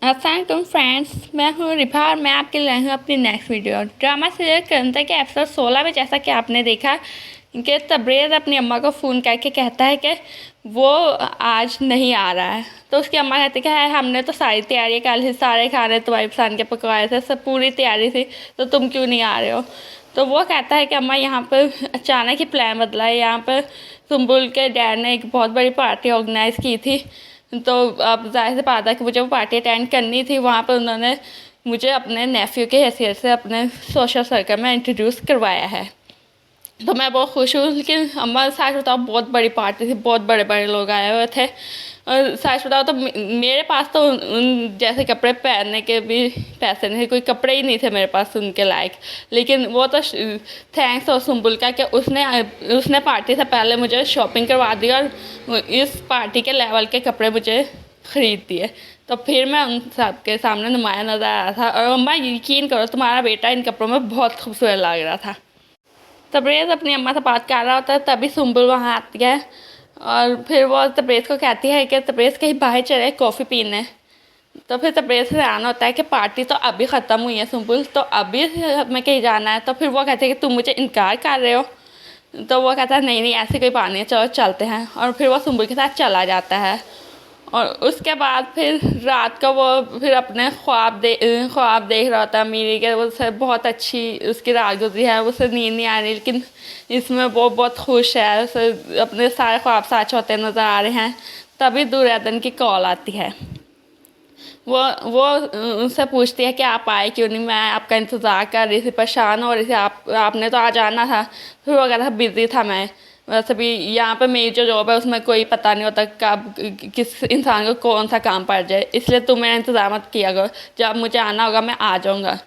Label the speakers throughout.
Speaker 1: अस्सलाम फ्रेंड्स, मैं हूँ रिभा और मैं आपके लिए लाई हूँ अपनी नेक्स्ट वीडियो। ड्रामा सीरियल करंता के एपिसोड 16 में जैसा कि आपने देखा कि तबरेज़ अपनी अम्मा को फ़ोन करके कहता है कि वो आज नहीं आ रहा है। तो उसकी अम्मा कहती है कि हमने तो सारी तैयारी कर ली, सारे खाने तुम्हारी पसंद के पकवाए थे, सब पूरी तैयारी थी, तो तुम क्यों नहीं आ रहे हो। तो वो कहता है कि अम्मा यहाँ पर अचानक ही प्लान बदला है। यहाँ पर सुम्बुल के डैड ने एक बहुत बड़ी पार्टी ऑर्गेनाइज़ की थी, तो अब ज़ाहिर सी बात है कि मुझे वो पार्टी अटेंड करनी थी। वहाँ पर उन्होंने मुझे अपने नेफ्यू के हैसियत से अपने सोशल सर्कल में इंट्रोड्यूस करवाया है। तो मैं बहुत खुश हूँ। लेकिन अम्मा सच बताओ बहुत बड़ी पार्टी थी, बहुत बड़े बड़े लोग आए हुए थे। और सच बताओ तो मेरे पास तो उन जैसे कपड़े पहनने के भी पैसे नहीं थे, कोई कपड़े ही नहीं थे मेरे पास उनके लायक। लेकिन वो तो थैंक्स और सुम्बुल का कि उसने पार्टी से पहले मुझे शॉपिंग करवा दी और इस पार्टी के लेवल के कपड़े मुझे ख़रीद दिए। तो फिर मैं उन सब के सामने नुमाया नज़र आ रहा था। और अम्मा यकीन करो तुम्हारा बेटा इन कपड़ों में बहुत खूबसूरत लग रहा था। तबरेज़ अपनी अम्मा से बात कर रहा होता है, तभी सुम्बुल वहाँ आती है और फिर वो तबरेज़ को कहती है कि तबरेज़ कहीं बाहर चले कॉफ़ी पीने। तो फिर तबरेज़ से आना होता है कि पार्टी तो अभी ख़त्म हुई है सुम्बुल, तो अभी हमें कहीं जाना है। तो फिर वो कहते हैं कि तुम मुझे इनकार कर रहे हो। तो वो कहता है नहीं नहीं ऐसी कोई बात नहीं है, चलो चलते हैं। और फिर वो सुम्बुल के साथ चला जाता है। और उसके बाद फिर रात का वो फिर अपने ख्वाब देख रहा होता है मीरी के। उसे बहुत अच्छी उसकी रात गुजरी है, उसे नींद नहीं आ रही, लेकिन इसमें वो बहुत खुश है, उसे अपने सारे ख्वाब सच होते नज़र आ रहे हैं। तभी दुर्योधन की कॉल आती है। वो उनसे पूछती है कि आप आए क्यों नहीं, मैं आपका इंतज़ार कर रही थी, परेशान हो रही थी, आपने तो आ जाना था। फिर वो कहता था बिज़ी था मैं। वैसे भी यहाँ पे मेरी जो जॉब है उसमें कोई पता नहीं होता कब किस इंसान को कौन सा काम पड़ जाए, इसलिए तुम मेरा इंतज़ार मत किया करो, जब मुझे आना होगा मैं आ जाऊँगा।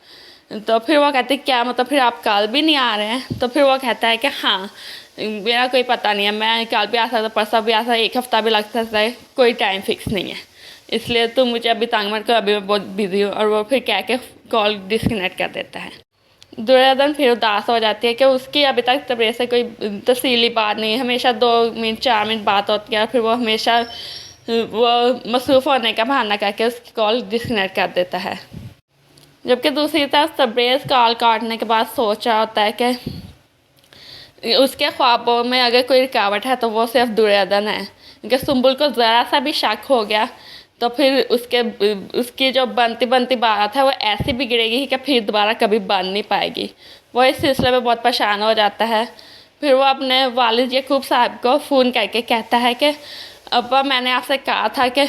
Speaker 1: तो फिर वो कहती क्या मतलब फिर आप कल भी नहीं आ रहे हैं। तो फिर वो कहता है कि हाँ मेरा कोई पता नहीं है, मैं कल भी आ सकता, परसों भी आ सकता, एक हफ़्ता भी लग सकता है, कोई टाइम फिक्स नहीं है, इसलिए तुम मुझे अभी तंग मत करो, अभी मैं बहुत बिजी हूँ। और वो फिर कह के कॉल डिस्कनेक्ट कर देता है। दुर्योधन फिर उदास हो जाती है कि उसकी अभी तक तबरेज़ से कोई तफसीली बात नहीं है, हमेशा 2 मिनट 4 मिनट बात होती है। फिर वो हमेशा वो मसरूफ़ होने का बहाना करके उसकी कॉल डिस्कनेक्ट कर देता है। जबकि दूसरी तरफ तबरेज़ कॉल काटने के बाद सोच रहा होता है कि उसके ख्वाबों में अगर कोई रुकावट है तो वो सिर्फ दुर्योधन है। क्योंकि सुम्बुल को ज़रा सा भी शक हो गया तो फिर उसकी जो बनती बात है वो ऐसी बिगड़ेगी कि फिर दोबारा कभी बन नहीं पाएगी। वो इस सिलसिले में बहुत परेशान हो जाता है। फिर वो अपने वालिद यकूब साहब को फ़ोन करके कहता है कि अब्बा मैंने आपसे कहा था कि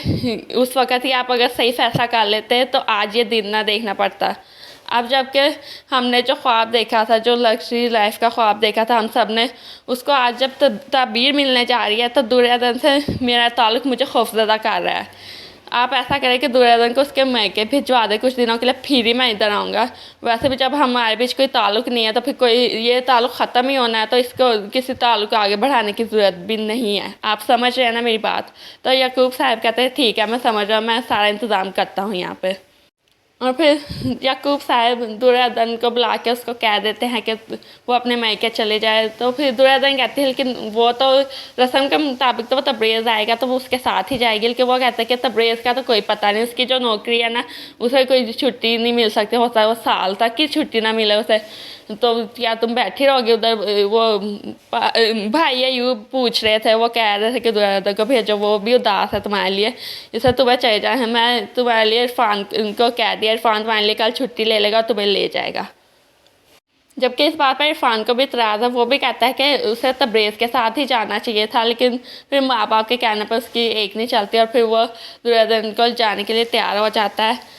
Speaker 1: उस वक़्त ही आप अगर सही फ़ैसला कर लेते तो आज ये दिन ना देखना पड़ता। अब जबकि हमने जो ख्वाब देखा था, जो लग्जरी लाइफ का ख्वाब देखा था हम सब ने, उसको आज जब ताबीर मिलने जा रही है तो दुर्योधन से मेरा ताल्लुक़ मुझे खौफज़दा कर रहा है। आप ऐसा करें कि दुर्योधन को उसके मैके भिजवा दें कुछ दिनों के लिए, फिर ही मैं इधर आऊँगा। वैसे भी जब हमारे बीच कोई ताल्लुक़ नहीं है तो फिर कोई ये ताल्लुक़ ख़त्म ही होना है, तो इसको किसी ताल्लुक़ को आगे बढ़ाने की ज़रूरत भी नहीं है। आप समझ रहे हैं ना मेरी बात। तो यकूब साहब कहते हैं ठीक है मैं समझ रहा हूँ, मैं सारा इंतज़ाम करता हूँ यहाँ पर। और फिर याकूब साहब दुर्योधन को बुला के उसको कह देते हैं कि वो अपने मायके चले जाए। तो फिर दुर्योधन कहती है लेकिन वो तो रस्म के मुताबिक तो वो तबरेज़ आएगा तो वो उसके साथ ही जाएगी। लेकिन वो कहता है कि तबरेज़ का तो कोई पता नहीं, उसकी जो नौकरी है ना उसे कोई छुट्टी नहीं मिल सकती, हो सकता है वो साल तक की छुट्टी ना मिले उसे। तो क्या तुम बैठी रहोगे उधर। वो भाई अयूब पूछ रहे थे, वो कह रहे थे कि दुर्योधन को भेजो, वो भी उदास है तुम्हारे लिए, इसे तुम्हें चले जाए, मैं तुम्हारे लिए इरफान को कह दिया, इरफान तुम्हारे लिए कल छुट्टी ले लेगा, तुम्हें ले जाएगा। जबकि इस बात पर इरफान को भी इतराज़ है, वो भी कहता है कि उसे तबरेज़ के साथ ही जाना चाहिए था, लेकिन फिर माँ बाप के कहने पर उसकी एक नहीं चलती और फिर वो दुर्योधन को जाने के लिए तैयार हो जाता है।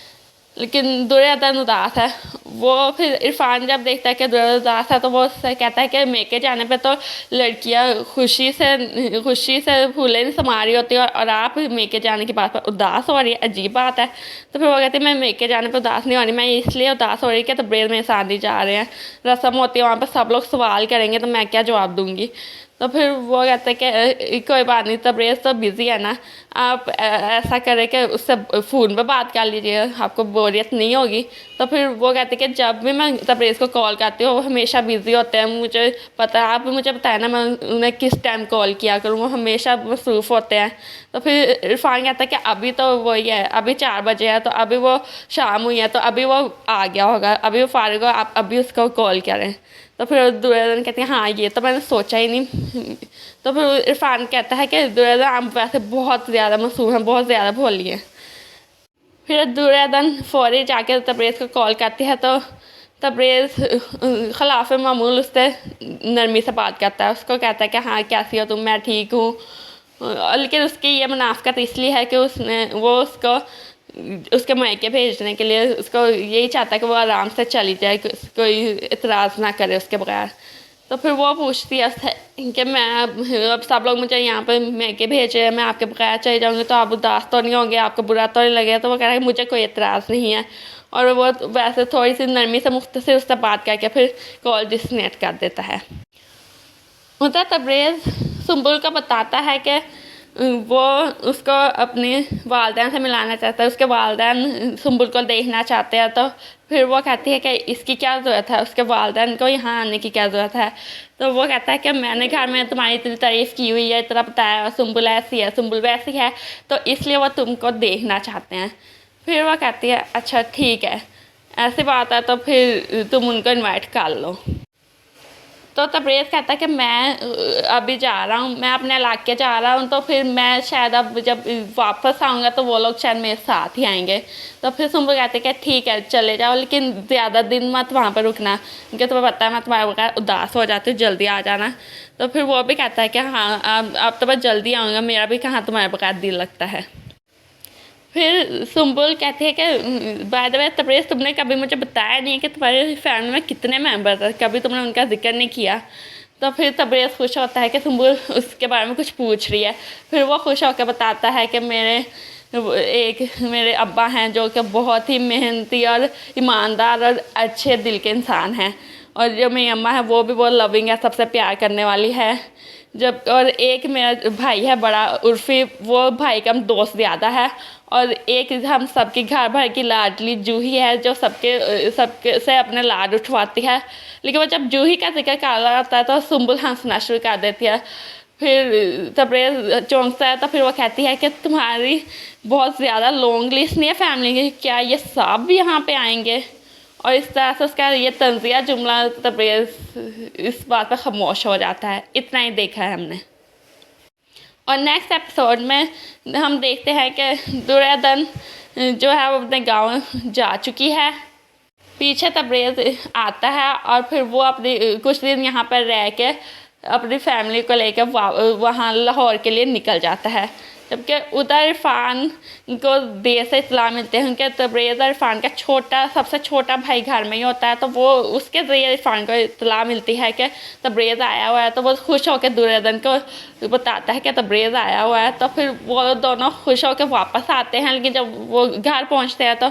Speaker 1: लेकिन दुर्योधन उदास है। वो फिर इरफान जब देखता है कि दुर्योधन उदास है तो वो उससे कहता है कि मेके जाने पे तो लड़कियां खुशी से फूले नहीं समा रही होती और आप मेके जाने की बात पर उदास हो रही है, अजीब बात है। तो फिर वो कहती है मैं मेके जाने पर उदास नहीं हो रही, मैं इसलिए उदास हो रही कि तबरेज़ मेरे साथ नहीं जा रहे हैं, रस्म होती है वहाँ पर सब लोग सवाल करेंगे तो मैं क्या जवाब दूँगी। तो फिर वो कहते हैं कि कोई बात नहीं, तबरेज़ तो बिज़ी है ना, आप ऐसा करें कि उससे फ़ोन पे बात कर लीजिए, आपको बोरियत नहीं होगी। तो फिर वो कहते हैं कि जब भी मैं तबरेज़ को कॉल करती हूँ वो हमेशा बिज़ी होते हैं, मुझे पता है, आप मुझे बताएं ना मैं उन्हें किस टाइम कॉल किया करूँ, वो हमेशा मसरूफ़ होते हैं। तो फिर इरफ़ान कहता है कि अभी तो वही है, अभी 4 बजे है, तो अभी वो शाम हुई है, तो अभी वो आ गया होगा, अभी वो फ़ारिग हो, आप अभी उसको कॉल करें। तो फिर दुर्योधन कहते हैं हाँ ये तो मैंने सोचा ही नहीं। तो फिर इरफान कहता है कि दुर्योधन आप वैसे बहुत ज़्यादा मासूम हैं, बहुत ज़्यादा भोली हैं। फिर दुर्योधन फौरी जाकर तबरेज़ को कॉल करती है, तो तबरेज़ खिलाफ मामूल उससे नरमी से बात करता है, उसको कहता है कि हाँ कैसी हो तुम, मैं ठीक हूँ। लेकिन उसकी ये मुनाफ़कत इसलिए है कि वो उसको उसके मायके भेजने के लिए उसको यही चाहता है कि वो आराम से चली जाए, कोई इतराज़ ना करे उसके बगैर। तो फिर वो पूछती है उससे कि मैं अब सब लोग मुझे यहाँ पे मायके भेज रहे हैं, मैं आपके बगैर चली जाऊँगी तो आप उदास तो नहीं होंगे, आपको बुरा तो नहीं लगेगा। तो वो कह रहा है मुझे कोई इतराज़ नहीं है, और वो वैसे थोड़ी सी नरमी से मुख्तसर उससे बात करके फिर कॉल डिस्कनेक्ट कर देता है। उधर तबरेज़ सुंबुल को बताता है कि वो उसको अपनी वालदैन से मिलाना चाहता है, उसके वालदैन सुंबुल को देखना चाहते हैं। तो फिर वो कहती है कि इसकी क्या ज़रूरत है, उसके वालदैन को यहाँ आने की क्या ज़रूरत है। तो वो कहता है कि मैंने घर में तुम्हारी इतनी तारीफ़ की हुई है, इतना बताया, सुंबुल ऐसी है, सुंबुल वैसी है, तो इसलिए वो तुमको देखना चाहते हैं। फिर वो कहती है अच्छा ठीक है, ऐसी बात है तो फिर तुम उनको इन्वाइट कर लो। तो तबरेज़ कहता है कि मैं अभी जा रहा हूँ, मैं अपने इलाके जा रहा हूँ, तो फिर मैं शायद अब जब वापस आऊँगा तो वो लोग शायद मेरे साथ ही आएंगे। तो फिर सुंबुल कहते हैं कि ठीक है चले जाओ, लेकिन ज़्यादा दिन मत वहाँ पर रुकना, क्योंकि तुम्हें पता है मैं तुम्हारे बगैर उदास हो जाती हूँ, जल्दी आ जाना। तो फिर वो भी कहता है कि हाँ अब तो मैं जल्दी आऊँगा, मेरा भी कहाँ तुम्हारे बगैर दिल लगता है। फिर सुंबुल कहती है कि बाय द वे तबरेज़ तुमने कभी मुझे बताया नहीं कि तुम्हारे फैमिली में कितने मेंबर हैं, कभी तुमने उनका जिक्र नहीं किया। तो फिर तबरेज़ खुश होता है कि सुंबुल उसके बारे में कुछ पूछ रही है। फिर वो खुश होकर बताता है कि मेरे अब्बा हैं जो कि बहुत ही मेहनती और ईमानदार और अच्छे दिल के इंसान हैं, और जो मेरी अम्मा है वो भी बहुत लविंग है, सबसे प्यार करने वाली है। जब और एक मेरा भाई है बड़ा उर्फ़ी, वो भाई का दोस्त ज़्यादा है, और एक हम सबकी घर भर की लाडली जूही है जो सबके से अपने लाड उठवाती है। लेकिन वो जब जूही का जिक्र कर रहा होता है तो सुंबुल हंसना शुरू कर देती है। फिर तबरेज़ चौंकता है, तो फिर वो कहती है कि तुम्हारी बहुत ज़्यादा लॉन्ग लिस्ट नहीं है फैमिली की, क्या ये सब यहाँ पे आएंगे। और इस तरह से उसका ये तंज़िया जुमला तबरेज़ इस बात पर खामोश हो जाता है। इतना ही देखा है हमने। और नेक्स्ट एपिसोड में हम देखते हैं कि दुर्योधन जो है वो अपने गांव जा चुकी है। पीछे तबरेज़ आता है और फिर वो अपनी कुछ दिन यहाँ पर रह के अपनी फैमिली को लेकर वहाँ लाहौर के लिए निकल जाता है। जबकि उधर इरफान को देर से इत्तला मिलते हैं कि तबरेज़ और इरफान का सबसे छोटा भाई घर में ही होता है। तो वो उसके ज़रिए इरफान को इत्तला मिलती है कि तबरेज़ आया हुआ है, तो वो खुश होकर दुर्योधन को बताता है कि तबरेज़ आया हुआ है। तो फिर वो दोनों खुश होकर वापस आते हैं, लेकिन जब वो घर पहुँचते हैं तो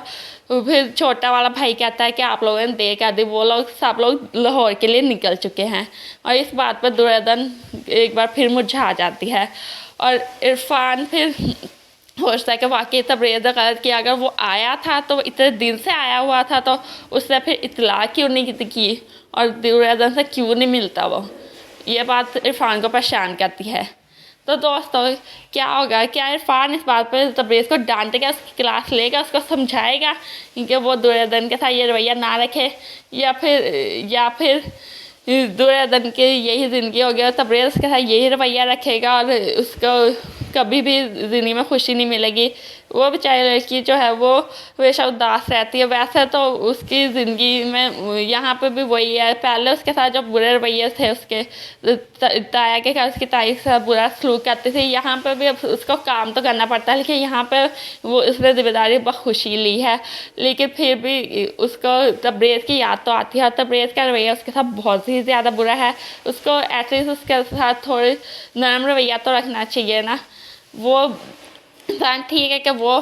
Speaker 1: फिर छोटा वाला भाई कहता है कि आप लोगों ने देर कर दी, वो लोग सब लोग लाहौर के लिए निकल चुके हैं। और इस बात पर दुर्योधन एक बार फिर मुरझा जाती है, और इरफान फिर सोचता है कि वाकई तबरेज़ ने गलत किया, अगर वो आया था तो इतने दिन से आया हुआ था तो उसने फिर इतला क्यों नहीं की, और दुर्योधन से क्यों नहीं मिलता वो। ये बात इरफान को परेशान करती है। तो दोस्तों क्या होगा, क्या इरफान इस बात पर तबरेज़ को डांटेगा, उसकी क्लास लेगा, उसको समझाएगा कि वो दुर्योधन के साथ ये रवैया ना रखे, या फिर दुर्योधन की यही ज़िंदगी हो गया, तबरेज़ के साथ यही रवैया रखेगा और उसको कभी भी ज़िंदगी में खुशी नहीं मिलेगी। वो बेचारी लड़की जो है वो हमेशा उदास रहती है। वैसे तो उसकी ज़िंदगी में यहाँ पे भी वही है, पहले उसके साथ जो बुरे रवैये थे उसके ताया के घर उसकी ताई से बुरा सलूक करती थी, यहाँ पे भी अब उसको काम तो करना पड़ता है, लेकिन यहाँ पे वो उसने जिम्मेदारी बखुशी ली है। लेकिन फिर भी उसको तबरेज़ की याद तो आती है, और तबरेज़ का रवैया उसके साथ बहुत ही ज़्यादा बुरा है। उसको एटलीस्ट उसके साथ थोड़ी नरम रवैया तो रखना चाहिए ना। वो इंसान ठीक है कि वो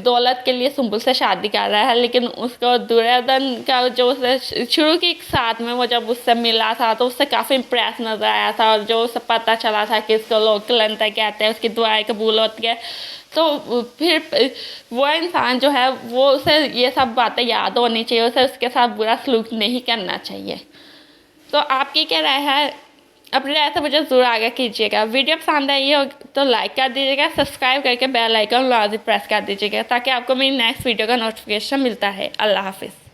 Speaker 1: दौलत के लिए सुंबुल से शादी कर रहा है, लेकिन उसको दुर्योधन का जो उसे शुरू के साथ में वो जब उससे मिला था तो उससे काफ़ी इम्प्रेस नजर आया था, और जो उसे पता चला था कि इसको लोग कलंतर कहते हैं, उसकी दुआएं कबूल होती है, तो फिर वो इंसान जो है वो उसे ये सब बातें याद होनी चाहिए, उसे उसके साथ बुरा सलूक नहीं करना चाहिए। तो आपकी क्या राय है? अपनी राय से मुझे ज़रूर आगे कीजिएगा। वीडियो पसंद आई हो तो लाइक कर दीजिएगा, सब्सक्राइब करके बेल आइकन लाजमी प्रेस कर दीजिएगा ताकि आपको मेरी नेक्स्ट वीडियो का नोटिफिकेशन मिलता है। अल्लाह हाफिज़।